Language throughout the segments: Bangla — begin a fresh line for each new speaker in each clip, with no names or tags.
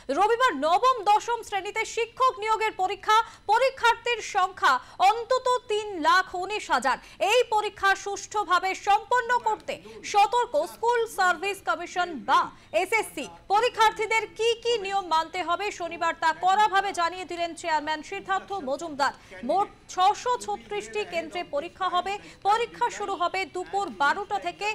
রবিবার নবম দশম শ্রেণীতে শিক্ষক নিয়োগের পরীক্ষার্থীর সংখ্যা অন্তত 3,19,000। এই পরীক্ষা সুষ্ঠুভাবে সম্পন্ন করতে সতর্ক স্কুল সার্ভিস কমিশন বা এসএসসি। পরীক্ষার্থীদের কি কি নিয়ম মানতে হবে শনিবার তা কড়াভাবে জানিয়ে দিলেন চেয়ারম্যান সিদ্ধার্থ মজুমদার। মোট 636টি কেন্দ্রে পরীক্ষা হবে। পরীক্ষা শুরু হবে দুপুর 12টা থেকে।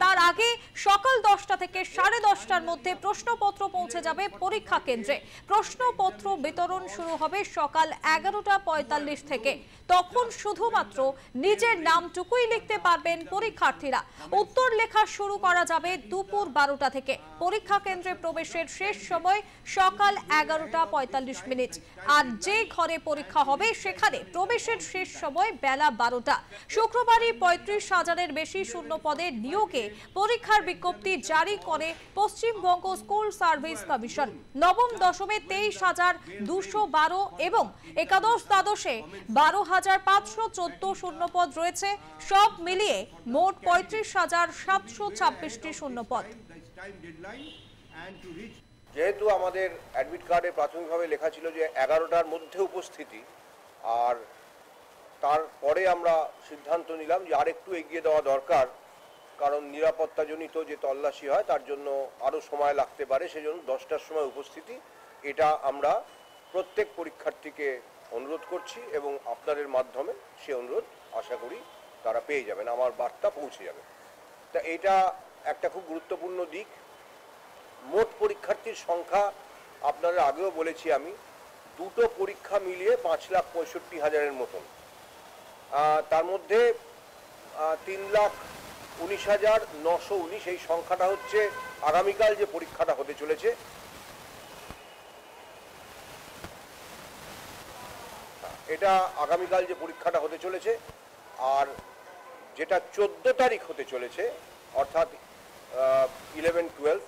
তার আগে সকাল 10টা থেকে 10:30টার মধ্যে প্রশ্নপত্র পৌঁছে যাবে পরীক্ষা কেন্দ্রে। প্রশ্নপত্র বিতরণ শুরু হবে সকাল 11:45 থেকে। তখন শুধুমাত্র নিজের নামটুকুই লিখতে পারবেন পরীক্ষার্থীরা। উত্তর লেখা শুরু করা যাবে দুপুর 12টা থেকে। পরীক্ষা কেন্দ্রে প্রবেশের শেষ সময় সকাল 11:45। আর যে ঘরে পরীক্ষা হবে সেখানে প্রবেশের শেষ সময় বেলা 12টা। শুক্রবারই 35,000-এর বেশি শূন্য পদে নিয়োগে পরীক্ষার বিজ্ঞপ্তি জারি করে পশ্চিমবঙ্গ স্কুল সার্ভিস কমিশন। নবম দশমে 23,212 এবং একাদশ দ্বাদশে 12,514 শূন্যপদ রয়েছে। সব মিলিয়ে মোট 35,726টি শূন্যপদ।
যেহেতু আমাদের অ্যাডমিট কার্ডে প্রাথমিকভাবে লেখা ছিল যে 11টার মধ্যে উপস্থিতি, আর তারপরে আমরা সিদ্ধান্ত নিলাম যে আরেকটু এগিয়ে দেওয়া দরকার, কারণ নিরাপত্তাজনিত যে তল্লাশি হয় তার জন্য আরও সময় লাগতে পারে, সেজন্য 10টার সময় উপস্থিতি। এটা আমরা প্রত্যেক পরীক্ষার্থীকে অনুরোধ করছি এবং আপনাদের মাধ্যমে সে অনুরোধ আশা করি তারা পেয়ে যাবেন, আমার বার্তা পৌঁছে যাবে। তা এটা একটা খুব গুরুত্বপূর্ণ দিক। মোট পরীক্ষার্থীর সংখ্যা আপনাদের আগেও বলেছি আমি, দুটো পরীক্ষা মিলিয়ে 5,65,000-এর মতন। তার মধ্যে 3,19,919 এই সংখ্যাটা হচ্ছে আগামীকাল যে পরীক্ষাটা হতে চলেছে। এটা আগামীকাল যে পরীক্ষাটা হতে চলেছে, আর যেটা 14 তারিখ হতে চলেছে অর্থাৎ 11-12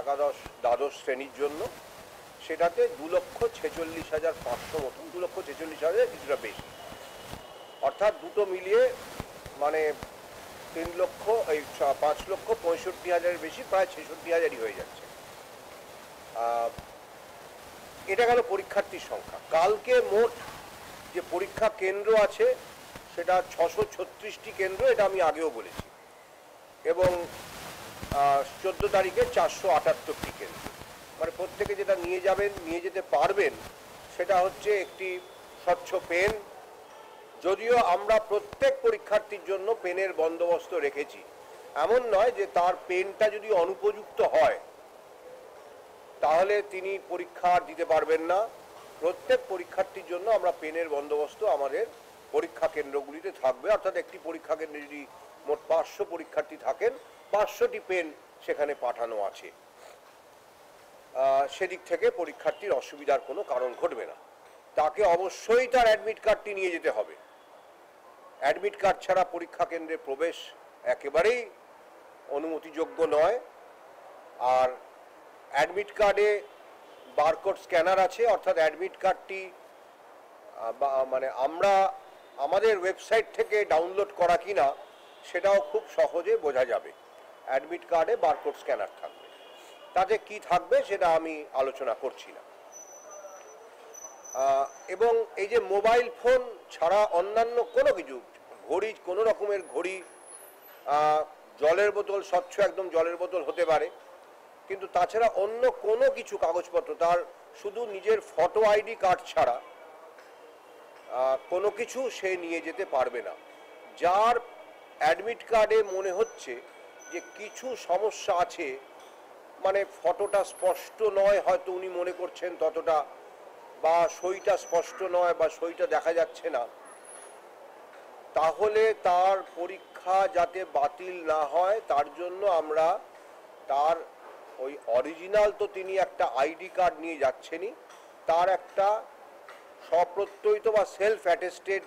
একাদশ দ্বাদশ শ্রেণীর জন্য, সেটাতে 2,46,500 মতন, 2,46,000 কিছুটা বেশি, অর্থাৎ দুটো মিলিয়ে মানে 5,65,000-এর বেশি, প্রায় 66,000-ই হয়ে যাচ্ছে। এটা গেল পরীক্ষার্থীর সংখ্যা। কালকে মোট যে পরীক্ষা কেন্দ্র আছে সেটা 636টি কেন্দ্র, এটা আমি আগেও বলেছি, এবং 14 তারিখে 478টি কেন্দ্র। মানে প্রত্যেকে যেটা নিয়ে যেতে পারবেন সেটা হচ্ছে একটি স্বচ্ছ পেন। যদিও আমরা প্রত্যেক পরীক্ষার্থীর জন্য পেনের বন্দোবস্ত রেখেছি, এমন নয় যে তার পেনটা যদি অনুপযুক্ত হয় তাহলে তিনি পরীক্ষা দিতে পারবেন না। প্রত্যেক পরীক্ষার্থীর জন্য আমরা পেনের বন্দোবস্ত আমাদের পরীক্ষা কেন্দ্রগুলিতে থাকবে, অর্থাৎ একটি পরীক্ষা কেন্দ্রে যদি মোট 500 পরীক্ষার্থী থাকেন, 500টি পেন সেখানে পাঠানো আছে। সেদিক থেকে পরীক্ষার্থীর অসুবিধার কোনো কারণ ঘটবে না। তাকে অবশ্যই তার অ্যাডমিট কার্ডটি নিয়ে যেতে হবে। অ্যাডমিট কার্ড ছাড়া পরীক্ষা কেন্দ্রে প্রবেশ একেবারেই অনুমতিযোগ্য নয়। আর অ্যাডমিট কার্ডে বারকোড স্ক্যানার আছে, অর্থাৎ অ্যাডমিট কার্ডটি মানে আমরা আমাদের ওয়েবসাইট থেকে ডাউনলোড করা কিনা সেটাও খুব সহজে বোঝা যাবে। অ্যাডমিট কার্ডে বারকোড স্ক্যানার থাকবে, তাতে কি থাকবে সেটা আমি আলোচনা করছি না। এবং এই যে মোবাইল ফোন ছাড়া অন্যান্য কোনো কিছু, ঘড়ি, কোনো রকমের ঘড়ি, জলের বোতল, স্বচ্ছ একদম জলের বোতল হতে পারে, কিন্তু তাছাড়া অন্য কোনো কিছু কাগজপত্র, তার শুধু নিজের ফটো আইডি কার্ড ছাড়া কোনো কিছু সে নিয়ে যেতে পারবে না। যার অ্যাডমিট কার্ডে মনে হচ্ছে যে কিছু সমস্যা আছে, মানে ফটোটা স্পষ্ট নয়, হয়তো উনি মনে করছেন ততটা, বা সইটা স্পষ্ট নয়, বা সইটা দেখা যাচ্ছে না, তাহলে তার পরীক্ষা যাতে বাতিল না হয় তার জন্য আমরা তার ওই অরিজিনাল, তো তিনি একটা আইডি কার্ড নিয়ে যাচ্ছেনই, তার একটা স্বপ্রত্যয়িত বা সেলফ অ্যাটেস্টেড,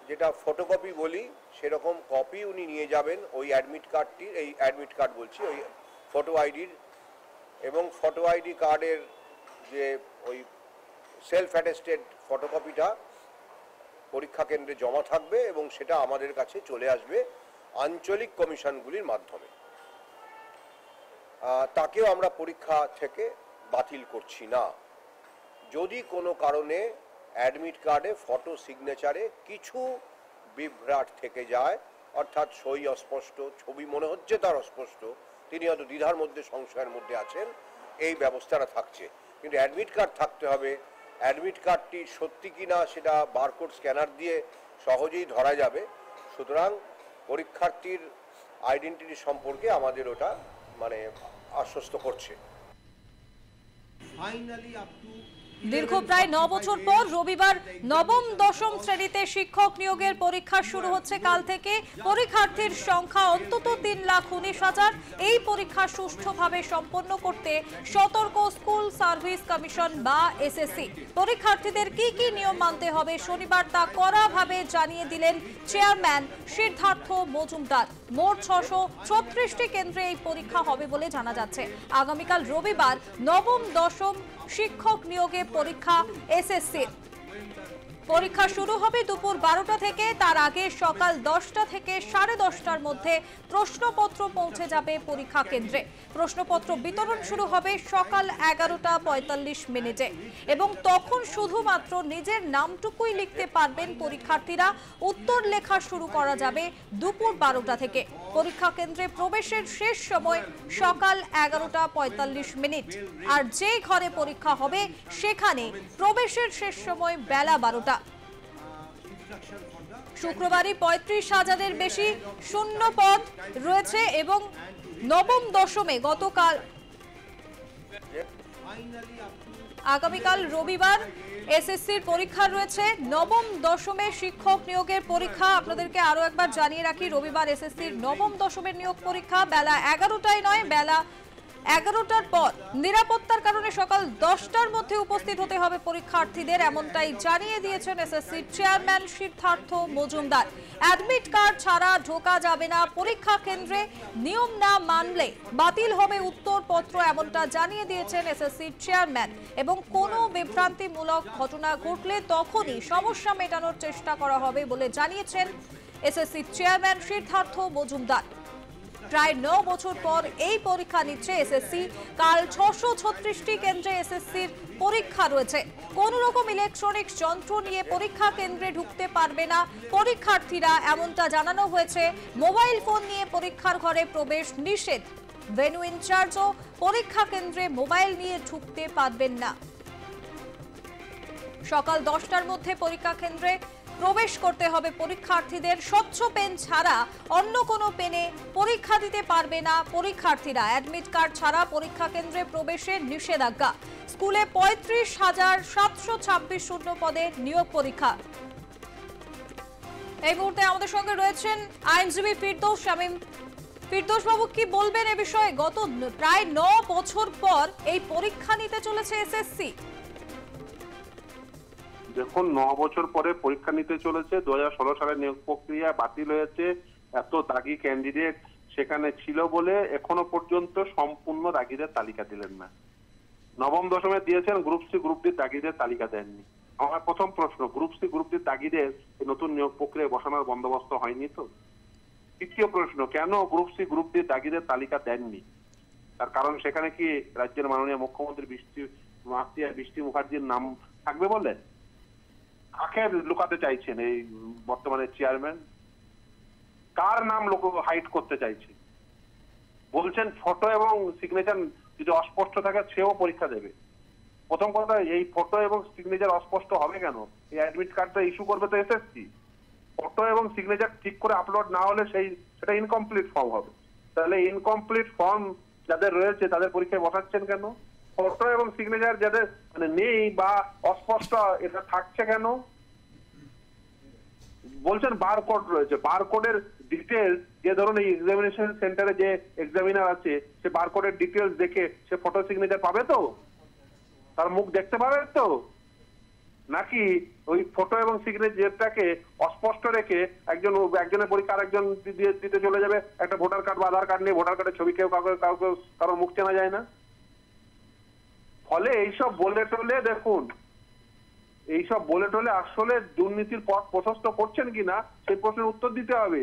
যেটা ফটোকপি বলি, সেরকম কপি উনি নিয়ে যাবেন ওই অ্যাডমিট কার্ডটির, এই অ্যাডমিট কার্ড বলছি, ওই ফটো আইডির, এবং ফটো আইডি কার্ডের যে ওই সেলফ অ্যাটেস্টেড ফটোকপিটা পরীক্ষা কেন্দ্রে জমা থাকবে এবং সেটা আমাদের কাছে চলে আসবে আঞ্চলিক কমিশনগুলির মাধ্যমে। তাকেও আমরা পরীক্ষা থেকে বাতিল করছি না। যদি কোনো কারণে অ্যাডমিট কার্ডে ফটো সিগনেচারে কিছু বিভ্রাট থেকে যায়, অর্থাৎ সই অস্পষ্ট, ছবি মনে হচ্ছে তার অস্পষ্ট, তিনি হয়তো দ্বিধার মধ্যে সংশয়ের মধ্যে আছেন, এই ব্যবস্থাটা থাকছে। কিন্তু অ্যাডমিট কার্ড থাকতে হবে। অ্যাডমিট কার্ডটি সত্যি কি না সেটা বারকোড স্ক্যানার দিয়ে সহজেই ধরা যাবে। সুতরাং পরীক্ষার্থীর আইডেন্টিটি সম্পর্কে আমাদের ওটা আশ্বস্ত করছে।
দীর্ঘ প্রায় 9 বছর পর রবিবার নবম দশম শ্রেণীতে শিক্ষক নিয়োগের পরীক্ষা শুরু হচ্ছে কাল থেকে। পরীক্ষার্থীর সংখ্যা অন্তত 3,19,000। এই পরীক্ষা সুষ্ঠুভাবে সম্পন্ন করতে সতর্ক স্কুল সার্ভিস কমিশন বা এসএসসি। পরীক্ষার্থীদের কি কি নিয়ম মানতে হবে শনিবার তা কড়াভাবে জানিয়ে দিলেন চেয়ারম্যান সিদ্ধার্থ মজুমদার। মোট 636টি কেন্দ্রে এই পরীক্ষা হবে বলে জানা যাচ্ছে। আগামীকাল রবিবার নবম দশম শিক্ষক নিয়োগে পরীক্ষা এসএসসি। পরীক্ষা শুরু হবে দুপুর 12টা থেকে। তার আগে সকাল 10টা থেকে 10:30টার মধ্যে প্রশ্নপত্র পৌঁছে যাবে পরীক্ষা কেন্দ্রে। প্রশ্নপত্র বিতরণ শুরু হবে সকাল 11:45 এবং তখন শুধুমাত্র নিজের নামটুকুই লিখতে পারবেন পরীক্ষার্থীরা। উত্তর লেখা শুরু করা যাবে দুপুর 12টা থেকে। পরীক্ষা কেন্দ্রে প্রবেশের শেষ সময় সকাল 11:45। আর যে ঘরে পরীক্ষা হবে সেখানে প্রবেশের শেষ সময় বেলা 12টা। শুক্রবারই 35,000-এর বেশি শূন্য পদ রয়েছে এবং নবম দশমে গতকাল আগামীকাল রবিবার এসএসসির পরীক্ষা রয়েছে। নবম দশমে শিক্ষক নিয়োগের পরীক্ষা আপনাদেরকে আরো একবার জানিয়ে রাখি, রবিবার এসএসসির নবম দশমের নিয়োগ পরীক্ষা বেলা 11টায় নয়, বেলা 11টার পর। নিরাপত্তার কারণে সকাল 10টার মধ্যে উপস্থিত হতে হবে পরীক্ষার্থীদের, এমনটাই জানিয়ে দিয়েছেন এসএসসির chairman Siddhartha Majumdar. Admit card ছাড়া ঢোকা যাবে না পরীক্ষা কেন্দ্রে, নিয়ম না মানলে বাতিল হবে উত্তরপত্র, এমনটা জানিয়ে দিয়েছেন এসএসসির চেয়ারম্যান। এবং কোনো বিভ্রান্তিমূলক ঘটনা ঘটলে তখনই সমস্যা মেটানোর চেষ্টা করা হবে বলে জানিয়েছেন এসএসসির চেয়ারম্যান সিদ্ধার্থ মজুমদার। প্রায় 9 বছর পর এই পরীক্ষা নিচ্ছে এসএসসি। কাল 636টি কেন্দ্রে এসএসসির পরীক্ষা রয়েছে। কোন রকম ইলেকট্রনিক্স যন্ত্র নিয়ে পরীক্ষা কেন্দ্রে ঢুকতে পারবে না পরীক্ষার্থীরা, এমনটা জানানো হয়েছে। মোবাইল ফোন নিয়ে পরীক্ষার ঘরে প্রবেশ নিষেধ। ভেন্যু ইনচার্জও পরীক্ষা কেন্দ্রে মোবাইল নিয়ে ঢুকতে পারবেন না। সকাল 10টার মধ্যে পরীক্ষা কেন্দ্রে প্রবেশ করতে হবে পরীক্ষার্থীদের। স্বচ্ছ পেন ছাড়া অন্য কোনো পেনে পরীক্ষা দিতে পারবে না পরীক্ষার্থীরা। অ্যাডমিট কার্ড ছাড়া পরীক্ষা কেন্দ্রে প্রবেশের নিষেধাজ্ঞা। স্কুলে 35,726 শূন্য পদে নিয়োগ পরীক্ষা। এই মুহূর্তে আমাদের সঙ্গে রয়েছেন আইনজীবী ফিরদৌস শামীম। ফিরদৌস বাবু, কি বলবেন এ বিষয়ে? গত প্রায় 9 বছর পর এই পরীক্ষা নিতে চলেছে এসএসসি।
দেখুন, 9 বছর পরে পরীক্ষা নিতে চলেছে। 2016 সালে নিয়োগ প্রক্রিয়া বাতিল হয়েছে। এত দাগি ক্যান্ডিডেট সেখানে ছিল বলে এখনো পর্যন্ত সম্পূর্ণ দাগিদের তালিকা দিলেন না। নবম দশমে দিয়েছেন, গ্রুপ সি গ্রুপ ডি দাগিদের তালিকা দেননি। আমার প্রথম প্রশ্ন, গ্রুপ সি গ্রুপ ডি দাগিদের নতুন নিয়োগ প্রক্রিয়ায় বসানোর বন্দোবস্ত হয়নি তো? দ্বিতীয় প্রশ্ন, কেন গ্রুপ সি গ্রুপ ডি দাগিদের তালিকা দেননি? তার কারণ সেখানে কি রাজ্যের মাননীয় মুখ্যমন্ত্রী বৃষ্টি মুখার্জির নাম থাকবে বলে? কাকে লুকাতে চাইছেন এই বর্তমানে চেয়ারম্যান? কার নাম লোক হাইড করতে চাইছে? বলছেন ফটো এবং সিগনেচার যদি অস্পষ্ট থাকে সেও পরীক্ষা দেবে। প্রথম কথা, এই ফটো এবং সিগনেচার অস্পষ্ট হবে কেন? এই অ্যাডমিট কার্ডটা ইস্যু করবে তো এসএসসি। ফটো এবং সিগনেচার ঠিক করে আপলোড না হলে সেটা ইনকমপ্লিট ফর্ম হবে। তাহলে ইনকমপ্লিট ফর্ম যাদের রয়েছে তাদের পরীক্ষায় বসাচ্ছেন কেন? ফটো এবং সিগনেচার যাদের নেই বা অস্পষ্ট, এটা থাকছে কেন? বলছেন বারকোড রয়েছে। বারকোডের ডিটেলস, যে ধরুন এই এক্সামিনেশন সেন্টারে যে এক্সামিনার আছে সে বারকোডের ডিটেলস দেখে সে ফটো সিগনেচার পাবে তো? তার মুখ দেখতে পাবে তো? নাকি ওই ফটো এবং সিগনেচারটাকে অস্পষ্ট রেখে একজনের পরীক্ষা আরেকজন দিতে চলে যাবে? একটা ভোটার কার্ড বা আধার কার্ড নিয়ে ভোটার কার্ডের ছবি কারো মুখ চেনা যায় না। ফলে এইসব বলে টলে, দেখুন এইসব বলে টলে আসলে দুর্নীতির পথ প্রশস্ত করছেন কিনা সেই প্রশ্নের উত্তর দিতে হবে।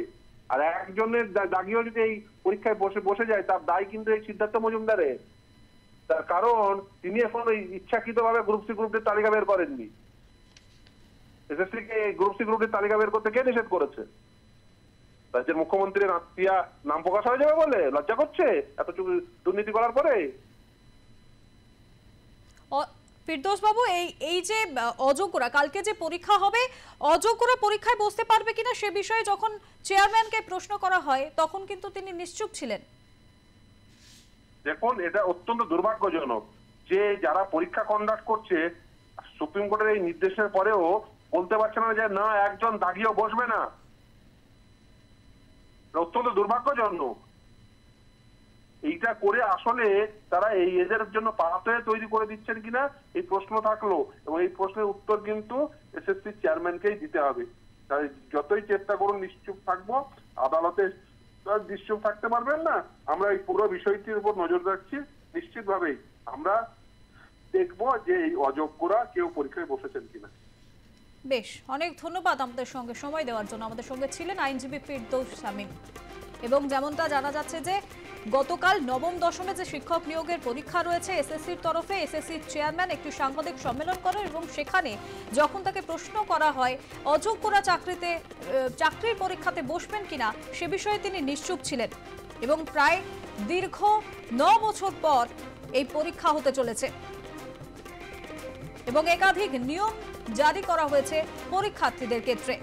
আর একজনের দাগিও যদি এই পরীক্ষায় বসে যায় তার দায় কিন্তু এই সিদ্ধার্থ মজুমদারের। তার কারণ তিনি এখন ওই ইচ্ছাকৃতভাবে গ্রুপ সি গ্রুপ ডির তালিকা বের করেননি। এসএসসি কে গ্রুপ সি গ্রুপ ডির তালিকা বের করতে কে নিষেধ করেছে? রাজ্যের মুখ্যমন্ত্রীর আত্মীয়া নাম প্রকাশ হয়ে যাবে বলে লজ্জা করছে এত দুর্নীতি করার পরে?
ফিরদৌস বাবু, এই যে অযোগ্যরা কালকে যে পরীক্ষা হবে, অযোগ্যরা পরীক্ষায় বসতে পারবে কিনা সে বিষয়ে যখন চেয়ারম্যানকে প্রশ্ন করা হয় তখন কিন্তু তিনি নিশ্চুপ ছিলেন।
দেখুন, এটা অত্যন্ত দুর্ভাগ্যজনক যে যারা পরীক্ষা কন্ডাক্ট করছে সুপ্রিম কোর্টের এই নির্দেশের পরেও বলতে পারছে না যে না একজন দাগিও বসবে না। অত্যন্ত দুর্ভাগ্যজনক। এইটা করে আসলে তারা এই এজের জন্য পাথওয়ে তৈরি করে দিচ্ছেন কিনা এই প্রশ্ন থাকলো, এবং এই প্রশ্নের উত্তর কিন্তু এসএসসি চেয়ারম্যানকেই দিতে হবে। তাই যতই চেষ্টা করুন নিশ্চুপ থাকবো, আদালতে নিশ্চুপ থাকতে পারবেন না। আমরা এই পুরো বিষয়টির উপর নজর রাখছি। নিশ্চিতভাবেই আমরা দেখবো যে এই অযোগ্যরা কেউ পরীক্ষায় বসেছেন কিনা।
বেশ, অনেক ধন্যবাদ আমাদের সঙ্গে সময় দেওয়ার জন্য। আমাদের সঙ্গে ছিলেন আইনজীবী ফিরদৌস শামীম। এবং যেমনটা জানা যাচ্ছে যে গতকাল নবম দশমে যে শিক্ষক নিয়োগের পরীক্ষা রয়েছে এসএসসির তরফে, এসএসসির চেয়ারম্যান একটি সাংবাদিক সম্মেলন করেন এবং সেখানে যখন তাকে প্রশ্ন করা হয় অযোগ্যরা চাকরির পরীক্ষাতে বসবেন কিনা সে বিষয়ে তিনি নিশ্চুপ ছিলেন। এবং প্রায় দীর্ঘ 9 বছর পর এই পরীক্ষা হতে চলেছে এবং একাধিক নিয়ম জারি করা হয়েছে পরীক্ষার্থীদের ক্ষেত্রে।